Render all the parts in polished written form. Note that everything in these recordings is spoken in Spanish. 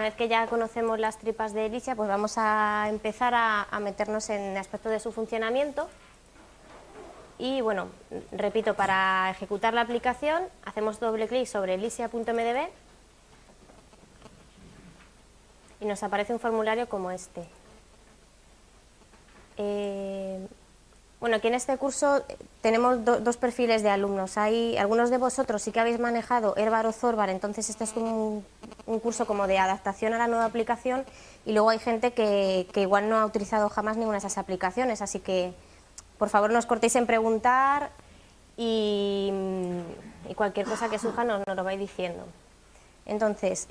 vez que ya conocemos las tripas de Elysia, pues vamos a empezar a meternos en el aspecto de su funcionamiento. Y bueno, repito, para ejecutar la aplicación hacemos doble clic sobre elysia.mdb y nos aparece un formulario como este. Bueno, aquí en este curso tenemos dos perfiles de alumnos. Hay algunos de vosotros sí que habéis manejado Herbar o Zorbar, entonces este es un curso como de adaptación a la nueva aplicación, y luego hay gente que igual no ha utilizado jamás ninguna de esas aplicaciones, así que por favor no os cortéis en preguntar y cualquier cosa que surja nos lo vais diciendo. Entonces,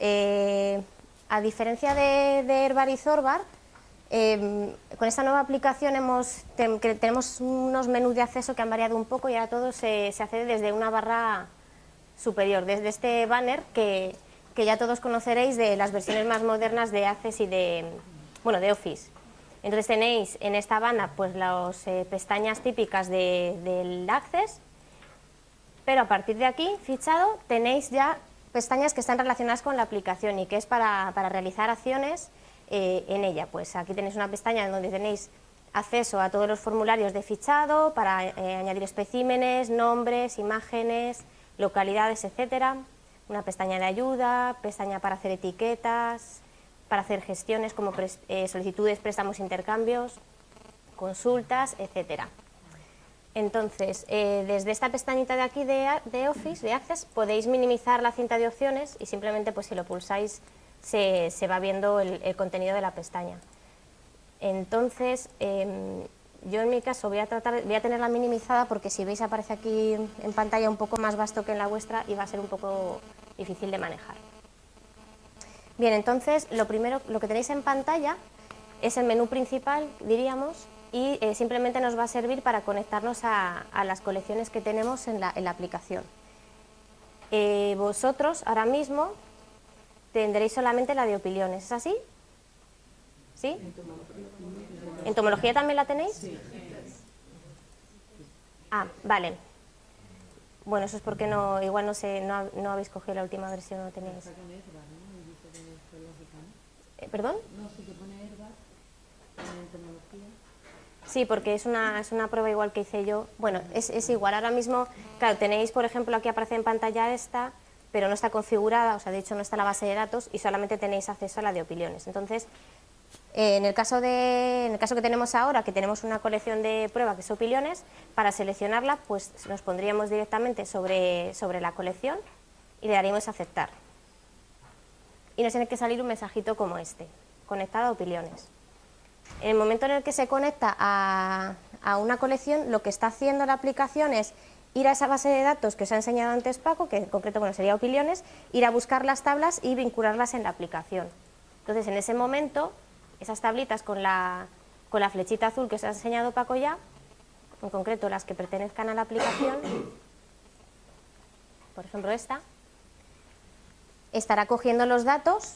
a diferencia de Herbar y Zorbar, con esta nueva aplicación tenemos unos menús de acceso que han variado un poco y ahora todo se accede desde una barra superior, desde este banner que ya todos conoceréis de las versiones más modernas de Access y de Office. Entonces tenéis en esta banda pues las pestañas típicas del Access, pero a partir de aquí, fichado, tenéis ya pestañas que están relacionadas con la aplicación y que es para realizar acciones en ella. Pues aquí tenéis una pestaña en donde tenéis acceso a todos los formularios de fichado para añadir especímenes, nombres, imágenes, localidades, etcétera. Una pestaña de ayuda, pestaña para hacer etiquetas, para hacer gestiones como solicitudes, préstamos, intercambios, consultas, etcétera. Entonces, desde esta pestañita de aquí de Office, de Access, podéis minimizar la cinta de opciones y simplemente pues si lo pulsáis se va viendo el contenido de la pestaña. Entonces, yo en mi caso voy a tenerla minimizada porque si veis aparece aquí en pantalla un poco más vasto que en la vuestra y va a ser un poco difícil de manejar. Bien, entonces lo que tenéis en pantalla es el menú principal, diríamos, y simplemente nos va a servir para conectarnos a las colecciones que tenemos en la aplicación. Vosotros ahora mismo tendréis solamente la de opiniones, ¿es así? ¿Sí? ¿En tomología también la tenéis? Sí. Ah, vale. Bueno, eso es porque igual no habéis cogido la última versión, no tenéis. ¿Perdón? No, sí que pone Herbar en tomología. Sí, porque es una prueba igual que hice yo. Bueno, es igual. Ahora mismo, claro, tenéis, por ejemplo, aquí aparece en pantalla esta, pero no está configurada, o sea, de hecho no está la base de datos y solamente tenéis acceso a la de opiniones. Entonces, en el caso que tenemos ahora, que tenemos una colección de prueba que es opiniones, para seleccionarla, pues nos pondríamos directamente sobre la colección y le daríamos a aceptar. Y nos tiene que salir un mensajito como este, conectado a opiniones. En el momento en el que se conecta a una colección, lo que está haciendo la aplicación es ir a esa base de datos que os ha enseñado antes Paco, que en concreto sería opiniones, ir a buscar las tablas y vincularlas en la aplicación. Entonces, en ese momento, esas tablitas con la flechita azul que os ha enseñado Paco ya, en concreto las que pertenezcan a la aplicación, por ejemplo esta, estará cogiendo los datos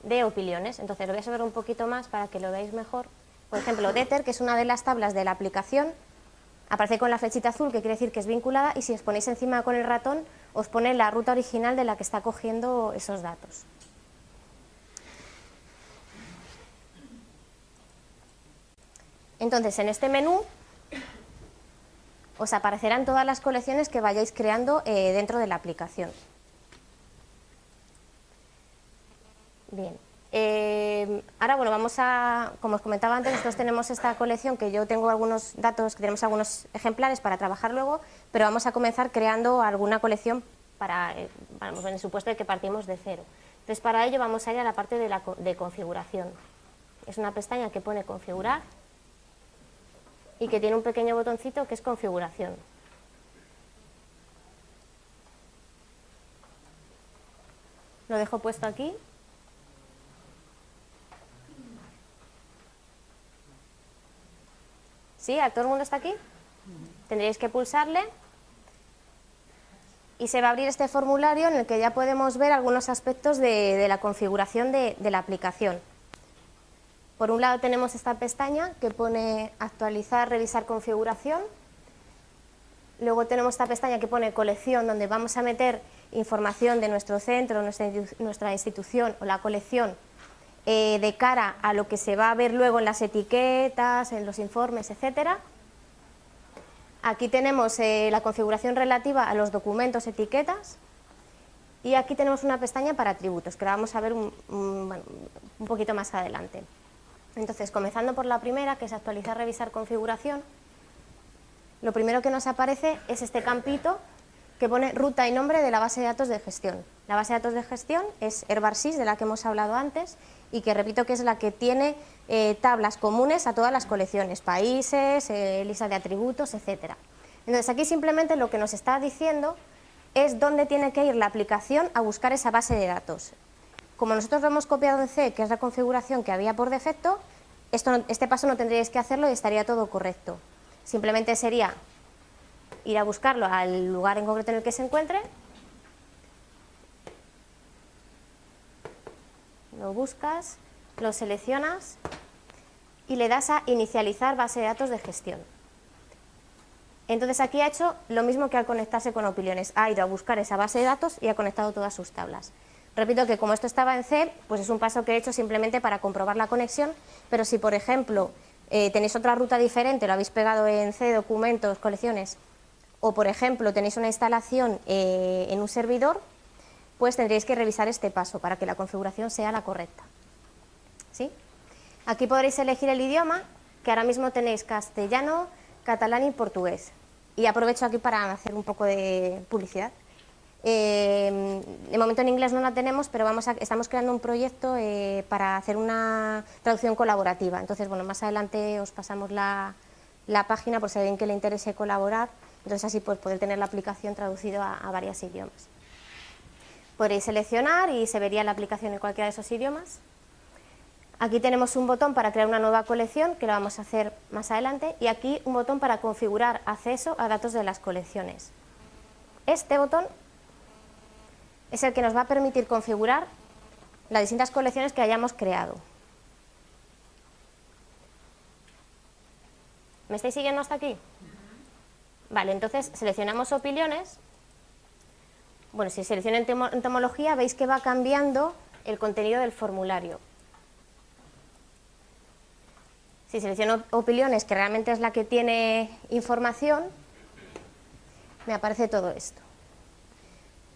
de opiniones. Entonces lo voy a subir un poquito más para que lo veáis mejor. Por ejemplo, Deter, que es una de las tablas de la aplicación, aparece con la flechita azul, que quiere decir que es vinculada, y si os ponéis encima con el ratón, os pone la ruta original de la que está cogiendo esos datos. Entonces, en este menú os aparecerán todas las colecciones que vayáis creando dentro de la aplicación. Bien, ahora bueno, como os comentaba antes, nosotros tenemos esta colección que yo tengo algunos datos, que tenemos algunos ejemplares para trabajar luego, pero vamos a comenzar creando alguna colección en el supuesto de que partimos de cero. Entonces para ello vamos a ir a la parte de configuración. Es una pestaña que pone configurar y que tiene un pequeño botoncito que es configuración. Lo dejo puesto aquí. ¿Sí? ¿A todo el mundo está aquí? Tendréis que pulsarle y se va a abrir este formulario en el que ya podemos ver algunos aspectos de la configuración de la aplicación. Por un lado tenemos esta pestaña que pone actualizar, revisar configuración. Luego tenemos esta pestaña que pone colección, donde vamos a meter información de nuestro centro, nuestra institución o la colección de cara a lo que se va a ver luego en las etiquetas, en los informes, etcétera. Aquí tenemos la configuración relativa a los documentos, etiquetas, y aquí tenemos una pestaña para atributos, que la vamos a ver un poquito más adelante. Entonces, comenzando por la primera, que es actualizar, revisar, configuración, lo primero que nos aparece es este campito que pone ruta y nombre de la base de datos de gestión. La base de datos de gestión es Herbarsys, de la que hemos hablado antes, y que repito que es la que tiene tablas comunes a todas las colecciones, países, listas de atributos, etc. Entonces aquí simplemente lo que nos está diciendo es dónde tiene que ir la aplicación a buscar esa base de datos. Como nosotros lo hemos copiado en C, que es la configuración que había por defecto, este paso no tendríais que hacerlo y estaría todo correcto. Simplemente sería ir a buscarlo al lugar en concreto en el que se encuentre, lo buscas, lo seleccionas y le das a inicializar base de datos de gestión. Entonces aquí ha hecho lo mismo que al conectarse con Opiliones, ha ido a buscar esa base de datos y ha conectado todas sus tablas. Repito que como esto estaba en C, pues es un paso que he hecho simplemente para comprobar la conexión, pero si por ejemplo tenéis otra ruta diferente, lo habéis pegado en C, documentos, colecciones, o por ejemplo tenéis una instalación en un servidor, pues tendréis que revisar este paso para que la configuración sea la correcta. ¿Sí? Aquí podréis elegir el idioma, que ahora mismo tenéis castellano, catalán y portugués. Y aprovecho aquí para hacer un poco de publicidad. De momento en inglés no la tenemos, pero estamos creando un proyecto para hacer una traducción colaborativa. Entonces, bueno, más adelante os pasamos la página por si a alguien que le interese colaborar. Entonces así pues poder tener la aplicación traducida a varios idiomas. Podréis seleccionar y se vería la aplicación en cualquiera de esos idiomas. Aquí tenemos un botón para crear una nueva colección, que lo vamos a hacer más adelante, y aquí un botón para configurar acceso a datos de las colecciones. Este botón es el que nos va a permitir configurar las distintas colecciones que hayamos creado. ¿Me estáis siguiendo hasta aquí? Vale, entonces seleccionamos Opiliones. Bueno, si selecciono entomología veis que va cambiando el contenido del formulario. Si selecciono Opiliones, que realmente es la que tiene información, me aparece todo esto.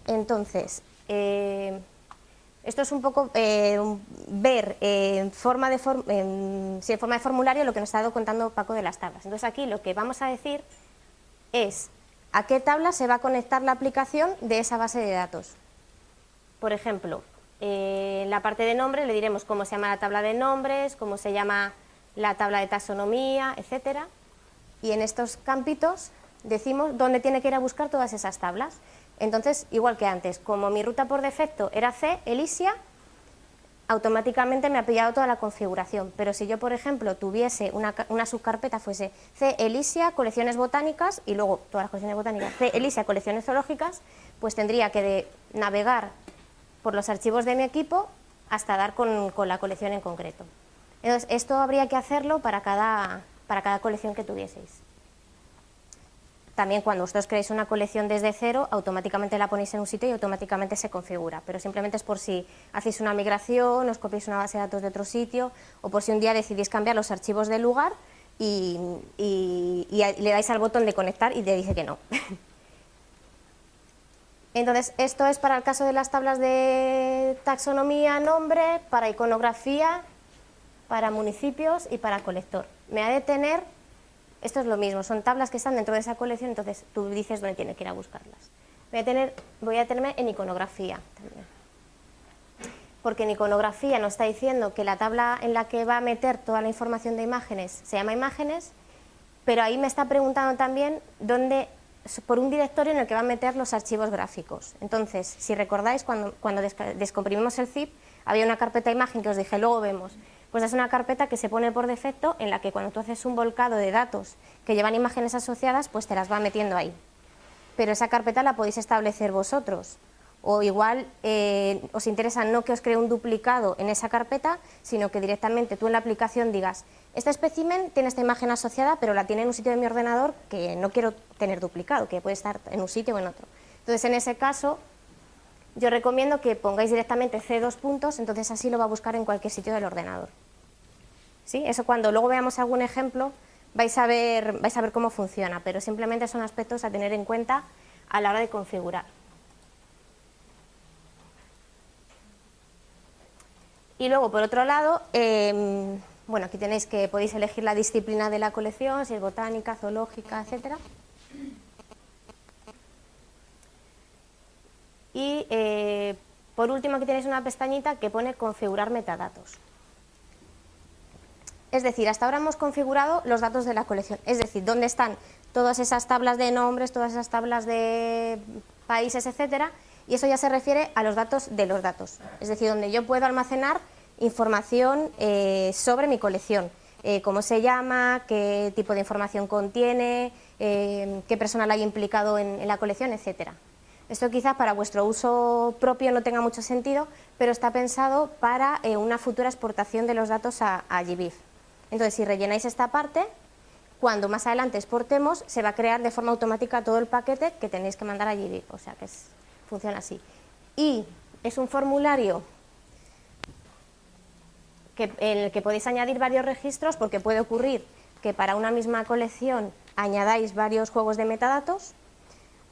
Entonces, esto es un poco ver en forma de formulario lo que nos ha estado contando Paco de las tablas. Entonces aquí lo que vamos a decir es a qué tabla se va a conectar la aplicación de esa base de datos. Por ejemplo, en la parte de nombre le diremos cómo se llama la tabla de nombres, cómo se llama la tabla de taxonomía, etcétera. Y en estos campitos decimos dónde tiene que ir a buscar todas esas tablas. Entonces, igual que antes, como mi ruta por defecto era C, Elisia, automáticamente me ha pillado toda la configuración. Pero si yo, por ejemplo, tuviese una subcarpeta, fuese C, Elisia, colecciones botánicas, y luego todas las colecciones botánicas, C, Elisia, colecciones zoológicas, pues tendría que navegar por los archivos de mi equipo hasta dar con la colección en concreto. Entonces, esto habría que hacerlo para cada colección que tuvieseis. También cuando vosotros creéis una colección desde cero, automáticamente la ponéis en un sitio y automáticamente se configura, pero simplemente es por si hacéis una migración, os copiáis una base de datos de otro sitio, o por si un día decidís cambiar los archivos del lugar y le dais al botón de conectar y te dice que no. Entonces, esto es para el caso de las tablas de taxonomía, nombre, para iconografía, para municipios y para colector. Me ha de tener, esto es lo mismo, son tablas que están dentro de esa colección, entonces tú dices dónde tiene que ir a buscarlas. Voy a tenerme en iconografía también. Porque en iconografía nos está diciendo que la tabla en la que va a meter toda la información de imágenes se llama imágenes, pero ahí me está preguntando también por un directorio en el que va a meter los archivos gráficos. Entonces, si recordáis, cuando descomprimimos el zip, había una carpeta imagen que os dije, luego vemos. Pues es una carpeta que se pone por defecto en la que cuando tú haces un volcado de datos que llevan imágenes asociadas, pues te las va metiendo ahí. Pero esa carpeta la podéis establecer vosotros. O igual os interesa no que os cree un duplicado en esa carpeta, sino que directamente tú en la aplicación digas, este espécimen tiene esta imagen asociada, pero la tiene en un sitio de mi ordenador que no quiero tener duplicado, que puede estar en un sitio o en otro. Entonces, en ese caso, yo recomiendo que pongáis directamente C2 puntos, entonces así lo va a buscar en cualquier sitio del ordenador. ¿Sí? Eso cuando luego veamos algún ejemplo vais a ver cómo funciona, pero simplemente son aspectos a tener en cuenta a la hora de configurar. Y luego, por otro lado, bueno, aquí tenéis que podéis elegir la disciplina de la colección, si es botánica, zoológica, etcétera. Y por último, aquí tenéis una pestañita que pone configurar metadatos. Es decir, hasta ahora hemos configurado los datos de la colección, es decir, dónde están todas esas tablas de nombres, todas esas tablas de países, etcétera, y eso ya se refiere a los datos de los datos, es decir, donde yo puedo almacenar información sobre mi colección, cómo se llama, qué tipo de información contiene, qué personal hay implicado en la colección, etcétera. Esto quizás para vuestro uso propio no tenga mucho sentido, pero está pensado para una futura exportación de los datos a GBIF. Entonces, si rellenáis esta parte, cuando más adelante exportemos, se va a crear de forma automática todo el paquete que tenéis que mandar a GBIF, o sea que funciona así. Y es un formulario en el que podéis añadir varios registros, porque puede ocurrir que para una misma colección añadáis varios juegos de metadatos,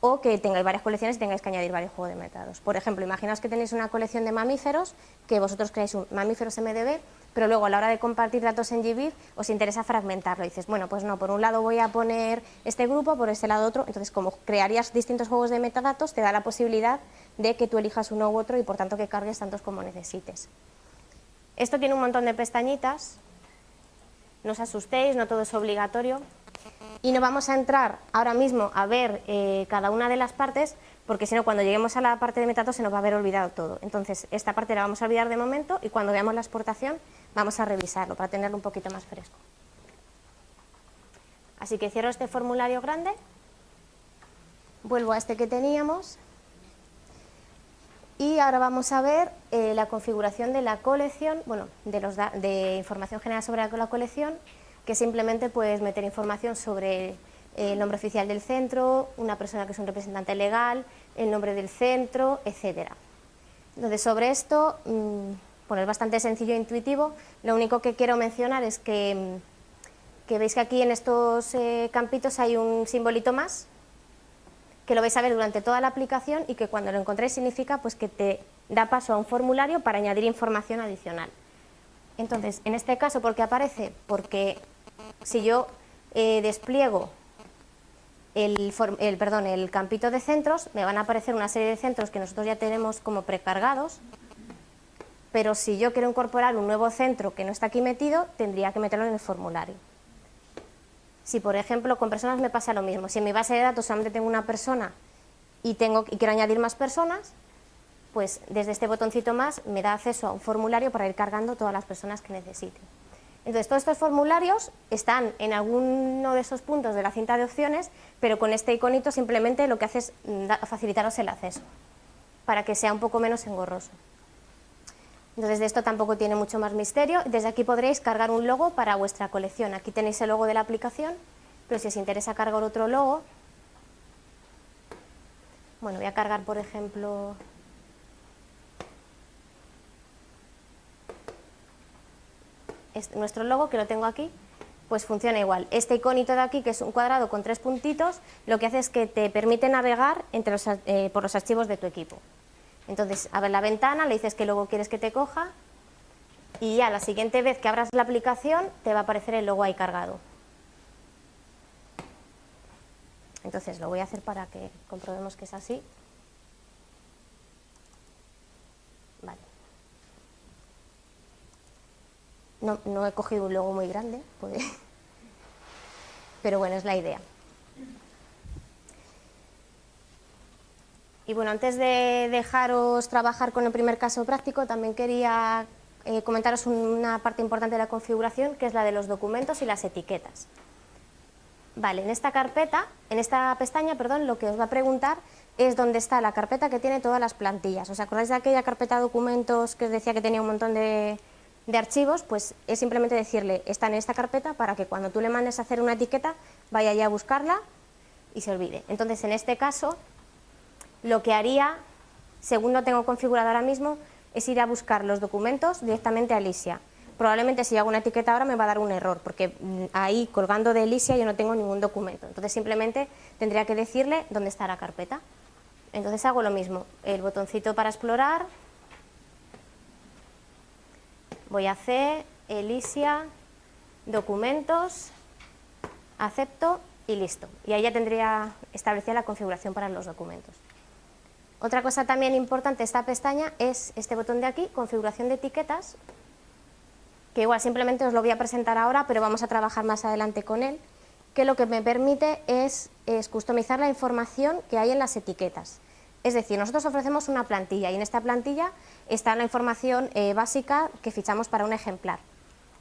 o que tengáis varias colecciones y tengáis que añadir varios juegos de metadatos. Por ejemplo, imaginaos que tenéis una colección de mamíferos, que vosotros creáis un mamíferos MDB, pero luego a la hora de compartir datos en GBIF os interesa fragmentarlo. Y dices, bueno, pues no, por un lado voy a poner este grupo, por este lado otro. Entonces, como crearías distintos juegos de metadatos, te da la posibilidad de que tú elijas uno u otro y por tanto que cargues tantos como necesites. Esto tiene un montón de pestañitas, no os asustéis, no todo es obligatorio. Y no vamos a entrar ahora mismo a ver cada una de las partes, porque si no, cuando lleguemos a la parte de metadatos se nos va a haber olvidado todo. Entonces, esta parte la vamos a olvidar de momento y cuando veamos la exportación vamos a revisarlo para tenerlo un poquito más fresco. Así que cierro este formulario grande, vuelvo a este que teníamos y ahora vamos a ver la configuración de la colección, bueno, de información general sobre la colección, que simplemente puedes meter información sobre el nombre oficial del centro, una persona que es un representante legal, el nombre del centro, etcétera. Entonces, sobre esto, bueno, es bastante sencillo e intuitivo. Lo único que quiero mencionar es que veis que aquí en estos campitos hay un simbolito más, que lo vais a ver durante toda la aplicación y que cuando lo encontréis significa pues que te da paso a un formulario para añadir información adicional. Entonces, en este caso, ¿por qué aparece? Porque si yo despliego el campito de centros, me van a aparecer una serie de centros que nosotros ya tenemos como precargados, pero si yo quiero incorporar un nuevo centro que no está aquí metido, tendría que meterlo en el formulario. Si, por ejemplo, con personas me pasa lo mismo, si en mi base de datos solamente tengo una persona y quiero añadir más personas, pues desde este botoncito más me da acceso a un formulario para ir cargando todas las personas que necesite. Entonces, todos estos formularios están en alguno de esos puntos de la cinta de opciones, pero con este iconito simplemente lo que hace es facilitaros el acceso, para que sea un poco menos engorroso. Entonces, de esto tampoco tiene mucho más misterio. Desde aquí podréis cargar un logo para vuestra colección. Aquí tenéis el logo de la aplicación, pero si os interesa cargar otro logo, bueno, voy a cargar, por ejemplo, nuestro logo, que lo tengo aquí, pues funciona igual. Este iconito de aquí, que es un cuadrado con 3 puntitos, lo que hace es que te permite navegar por los archivos de tu equipo. Entonces, abres la ventana, le dices qué logo quieres que te coja y ya la siguiente vez que abras la aplicación te va a aparecer el logo ahí cargado. Entonces, lo voy a hacer para que comprobemos que es así. Vale. No he cogido un logo muy grande, pues, pero bueno, es la idea. Y bueno, antes de dejaros trabajar con el primer caso práctico, también quería comentaros una parte importante de la configuración, que es la de los documentos y las etiquetas. Vale, en esta pestaña, lo que os va a preguntar es dónde está la carpeta que tiene todas las plantillas. ¿Os acordáis de aquella carpeta de documentos que os decía que tenía un montón de archivos? Pues es simplemente decirle, está en esta carpeta, para que cuando tú le mandes a hacer una etiqueta, vaya ya a buscarla y se olvide. Entonces, en este caso, lo que haría según lo tengo configurado ahora mismo, es ir a buscar los documentos directamente a Elysia. Probablemente si hago una etiqueta ahora me va a dar un error, porque ahí colgando de Elysia yo no tengo ningún documento. Entonces simplemente tendría que decirle dónde está la carpeta. Entonces hago lo mismo, el botoncito para explorar, voy a hacer Elysia, documentos, acepto y listo. Y ahí ya tendría establecida la configuración para los documentos. Otra cosa también importante de esta pestaña es este botón de aquí, configuración de etiquetas, que igual simplemente os lo voy a presentar ahora, pero vamos a trabajar más adelante con él, que lo que me permite es customizar la información que hay en las etiquetas. Es decir, nosotros ofrecemos una plantilla y en esta plantilla está la información básica que fichamos para un ejemplar.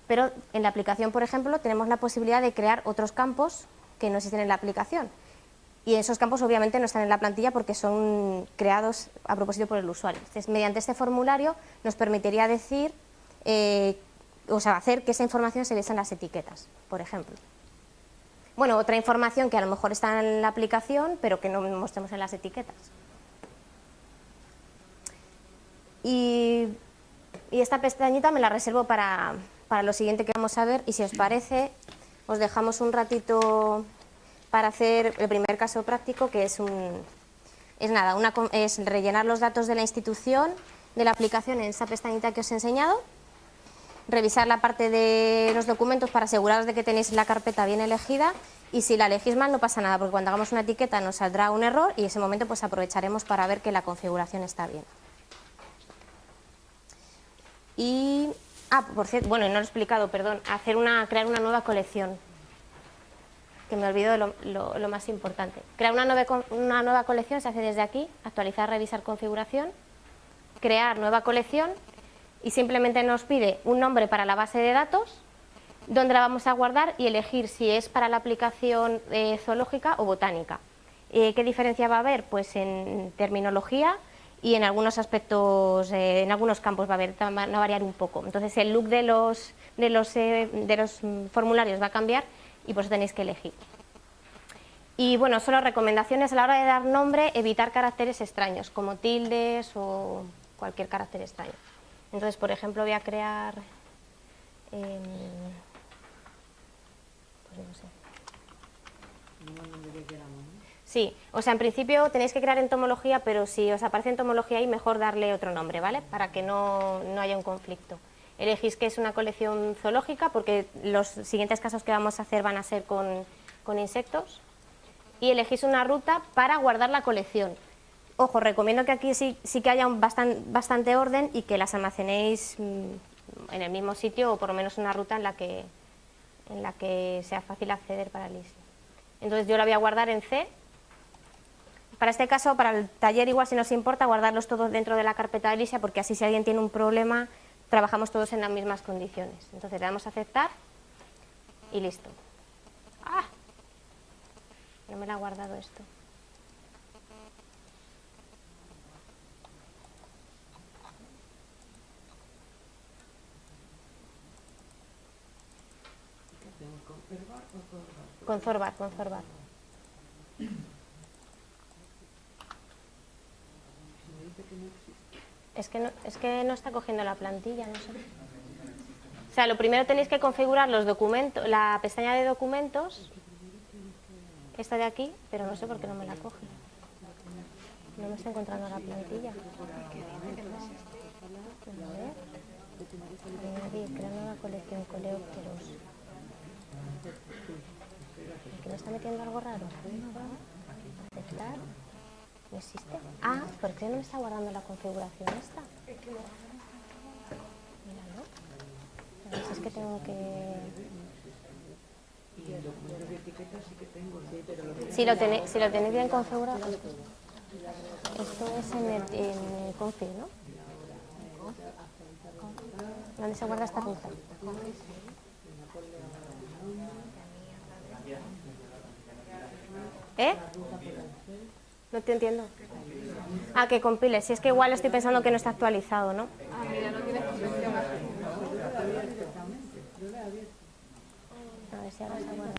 Pero en la aplicación, por ejemplo, tenemos la posibilidad de crear otros campos que no existen en la aplicación. Y esos campos obviamente no están en la plantilla porque son creados a propósito por el usuario. Entonces, mediante este formulario nos permitiría decir, hacer que esa información se viese en las etiquetas, por ejemplo. Bueno, otra información que a lo mejor está en la aplicación, pero que no mostremos en las etiquetas. Y esta pestañita me la reservo para lo siguiente que vamos a ver, y si os parece, os dejamos un ratito para hacer el primer caso práctico, que es rellenar los datos de la institución, de la aplicación en esa pestañita que os he enseñado, revisar la parte de los documentos para aseguraros de que tenéis la carpeta bien elegida, y si la elegís mal no pasa nada, porque cuando hagamos una etiqueta nos saldrá un error y en ese momento pues aprovecharemos para ver que la configuración está bien. Y, por cierto, bueno, no lo he explicado, perdón, crear una nueva colección, que me olvido de lo más importante. Crear una nueva colección se hace desde aquí, actualizar, revisar configuración, crear nueva colección, y simplemente nos pide un nombre para la base de datos, dónde la vamos a guardar y elegir si es para la aplicación zoológica o botánica. ¿Qué diferencia va a haber? Pues en terminología y en algunos aspectos, en algunos campos va a variar un poco. Entonces el look de los formularios va a cambiar y por eso tenéis que elegir. Y bueno, solo recomendaciones a la hora de dar nombre, evitar caracteres extraños, como tildes o cualquier carácter extraño. Entonces, por ejemplo, voy a crear, pues no sé. Sí, o sea, en principio tenéis que crear entomología, pero si os aparece entomología ahí, mejor darle otro nombre, ¿vale? Para que no haya un conflicto. Elegís que es una colección zoológica, porque los siguientes casos que vamos a hacer van a ser con insectos. Y elegís una ruta para guardar la colección. Ojo, recomiendo que aquí sí que haya bastante orden y que las almacenéis en el mismo sitio, o por lo menos una ruta en la que sea fácil acceder para el ISO. Entonces yo la voy a guardar en C. Para este caso, para el taller igual, si nos importa, guardarlos todos dentro de la carpeta de Elysia, porque así si alguien tiene un problema, trabajamos todos en las mismas condiciones. Entonces le damos a aceptar y listo. ¡Ah! No me lo ha guardado esto. Con Zorbar. Es que no está cogiendo la plantilla, no sé. O sea, lo primero tenéis que configurar los documentos, la pestaña de documentos, esta de aquí, pero no sé por qué no me la coge. No me está encontrando la plantilla. A ver. Añadir, crear nueva colección, coleópteros. ¿Aquí me está metiendo algo raro? Aceptar. ¿No existe? Ah, ¿por qué no me está guardando la configuración esta? Míralo. A ver si es que tengo que... Y el documento de etiquetas sí que tengo, sí, pero si lo tenéis bien configurado. Esto es en el config, ¿no? ¿Dónde se guarda esta ruta? ¿Eh? No te entiendo. Ah, que compile. Si es que igual estoy pensando que no está actualizado, ¿no? Ah, mira, no tienes configuración aquí. A ver si ahora se guarda.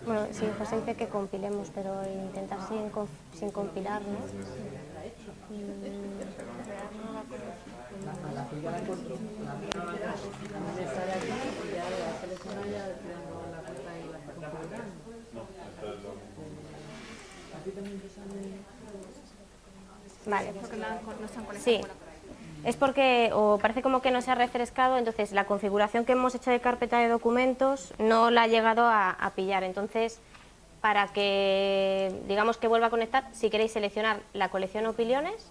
Bueno, sí, José dice que compilemos, pero intentar sin compilar, ¿no? Vale. Porque no están conectados Sí. con la Es porque o parece como que no se ha refrescado, entonces la configuración que hemos hecho de carpeta de documentos no la ha llegado a pillar. Entonces, para que digamos que vuelva a conectar, si queréis seleccionar la colección opiniones,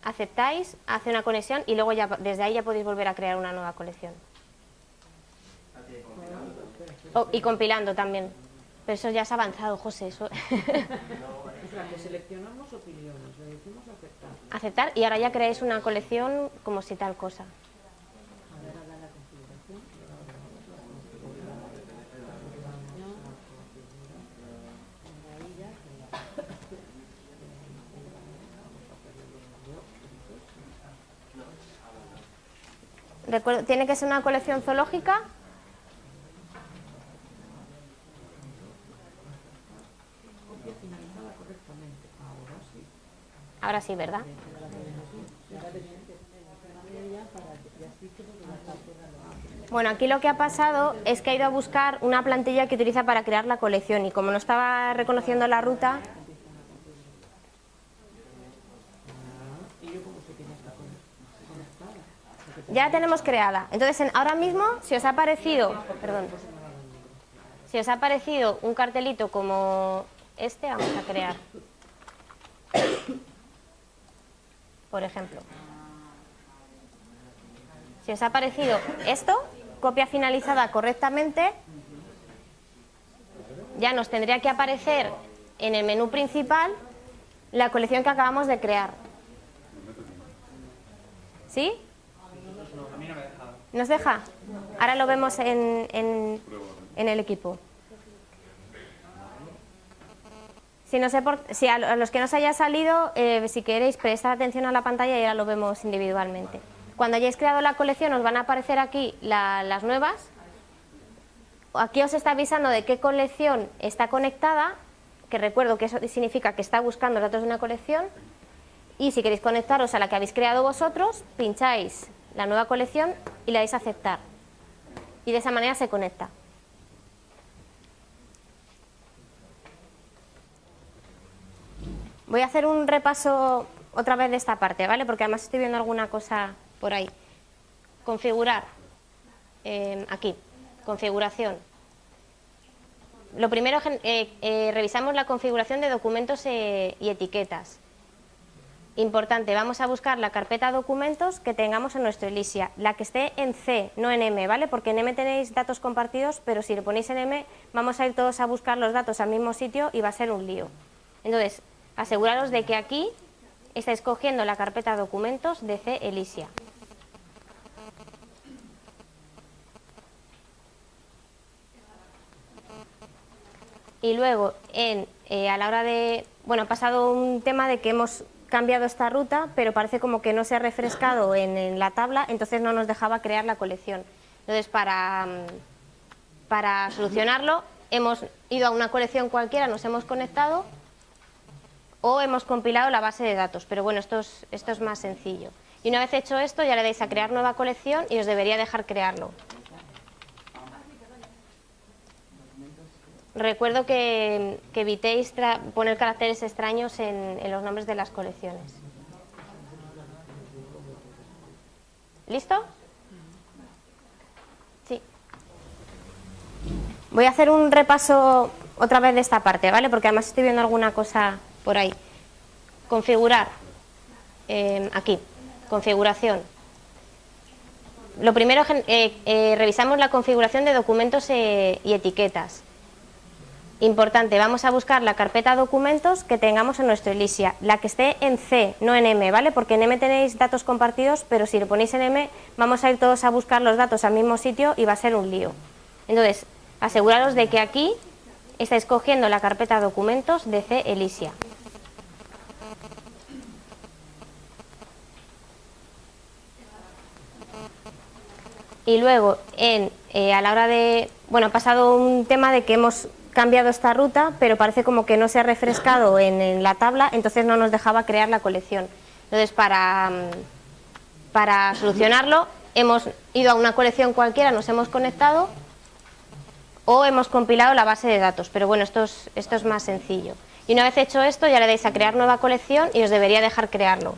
aceptáis, hace una conexión y luego ya desde ahí ya podéis volver a crear una nueva colección. Y compilando también. Pero eso ya es avanzado, José. Eso... O sea, que seleccionamos opiniones, le decimos aceptar. Aceptar y ahora ya creáis una colección como si tal cosa. Recuerdo, tiene que ser una colección zoológica. Ahora sí, ¿verdad? Bueno, aquí lo que ha pasado es que ha ido a buscar una plantilla que utiliza para crear la colección y como no estaba reconociendo la ruta... Ya la tenemos creada. Entonces, ahora mismo, si os ha aparecido... Perdón. Si os ha aparecido un cartelito como este, vamos a crear. Por ejemplo. Si os ha aparecido esto, copia finalizada correctamente, ya nos tendría que aparecer en el menú principal la colección que acabamos de crear. ¿Sí? ¿Nos deja? Ahora lo vemos en el equipo. Si a los que nos haya salido, si queréis prestar atención a la pantalla y ahora lo vemos individualmente. Cuando hayáis creado la colección os van a aparecer aquí las nuevas. Aquí os está avisando de qué colección está conectada, que recuerdo que eso significa que está buscando los datos de una colección. Y si queréis conectaros a la que habéis creado vosotros, pincháis la nueva colección y le dais a aceptar. Y de esa manera se conecta. Voy a hacer un repaso otra vez de esta parte, ¿vale? Porque además estoy viendo alguna cosa por ahí. Configurar. Aquí. Configuración. Lo primero, revisamos la configuración de documentos y etiquetas. Importante, vamos a buscar la carpeta documentos que tengamos en nuestro Elysia. La que esté en C, no en M, ¿vale? Porque en M tenéis datos compartidos, pero si lo ponéis en M, vamos a ir todos a buscar los datos al mismo sitio y va a ser un lío. Entonces, aseguraros de que aquí estáis cogiendo la carpeta documentos de C Elysia. Y luego, a la hora de... Bueno, ha pasado un tema de que hemos cambiado esta ruta, pero parece como que no se ha refrescado en la tabla, entonces no nos dejaba crear la colección. Entonces, para solucionarlo, hemos ido a una colección cualquiera, nos hemos conectado o hemos compilado la base de datos, pero bueno, esto es más sencillo. Y una vez hecho esto, ya le dais a crear nueva colección y os debería dejar crearlo. Recuerdo que evitéis poner caracteres extraños en los nombres de las colecciones. ¿Listo? Sí. Voy a hacer un repaso otra vez de esta parte, ¿vale? Porque además estoy viendo alguna cosa por ahí. Configurar. Aquí. Configuración. Lo primero, revisamos la configuración de documentos y etiquetas. Importante, vamos a buscar la carpeta documentos que tengamos en nuestro Elysia, la que esté en C, no en M, ¿vale? Porque en M tenéis datos compartidos, pero si lo ponéis en M, vamos a ir todos a buscar los datos al mismo sitio y va a ser un lío. Entonces, aseguraros de que aquí estáis cogiendo la carpeta documentos de C Elysia. Y luego, a la hora de... bueno, ha pasado un tema de que hemos cambiado esta ruta, pero parece como que no se ha refrescado en la tabla, entonces no nos dejaba crear la colección. Entonces, para solucionarlo, hemos ido a una colección cualquiera, nos hemos conectado o hemos compilado la base de datos, pero bueno, esto es más sencillo. Y una vez hecho esto, ya le dais a crear nueva colección y os debería dejar crearlo.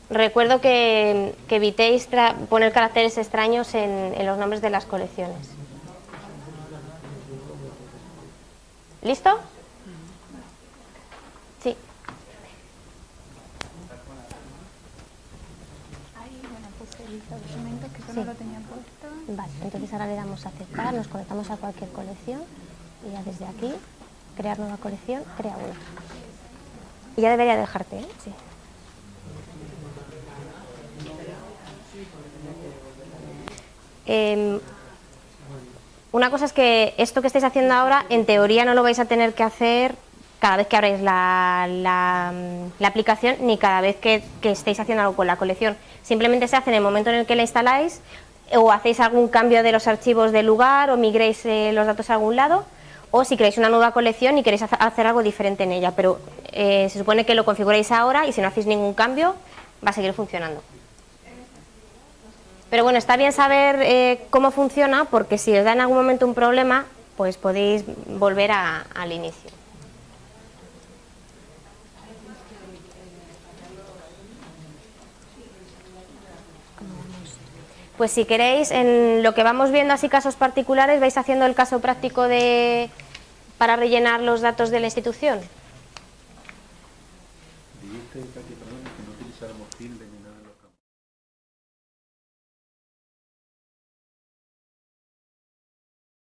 Recuerdo que evitéis poner caracteres extraños en los nombres de las colecciones. ¿Listo? Sí. Que no lo tenía puesto. Vale, entonces ahora le damos a aceptar, nos conectamos a cualquier colección y ya desde aquí, crear nueva colección, crea una. Y ya debería dejarte, ¿eh? Sí. Una cosa es que esto que estáis haciendo ahora, en teoría no lo vais a tener que hacer cada vez que abráis la aplicación, ni cada vez que estéis haciendo algo con la colección. Simplemente se hace en el momento en el que la instaláis, o hacéis algún cambio de los archivos del lugar, o migréis los datos a algún lado, o si creáis una nueva colección y queréis hacer algo diferente en ella. Pero se supone que lo configuráis ahora y si no hacéis ningún cambio, va a seguir funcionando. Pero bueno, está bien saber cómo funciona, porque si os da en algún momento un problema, pues podéis volver al inicio. Pues si queréis, en lo que vamos viendo así casos particulares, vais haciendo el caso práctico para rellenar los datos de la institución. ¿Dijiste práctico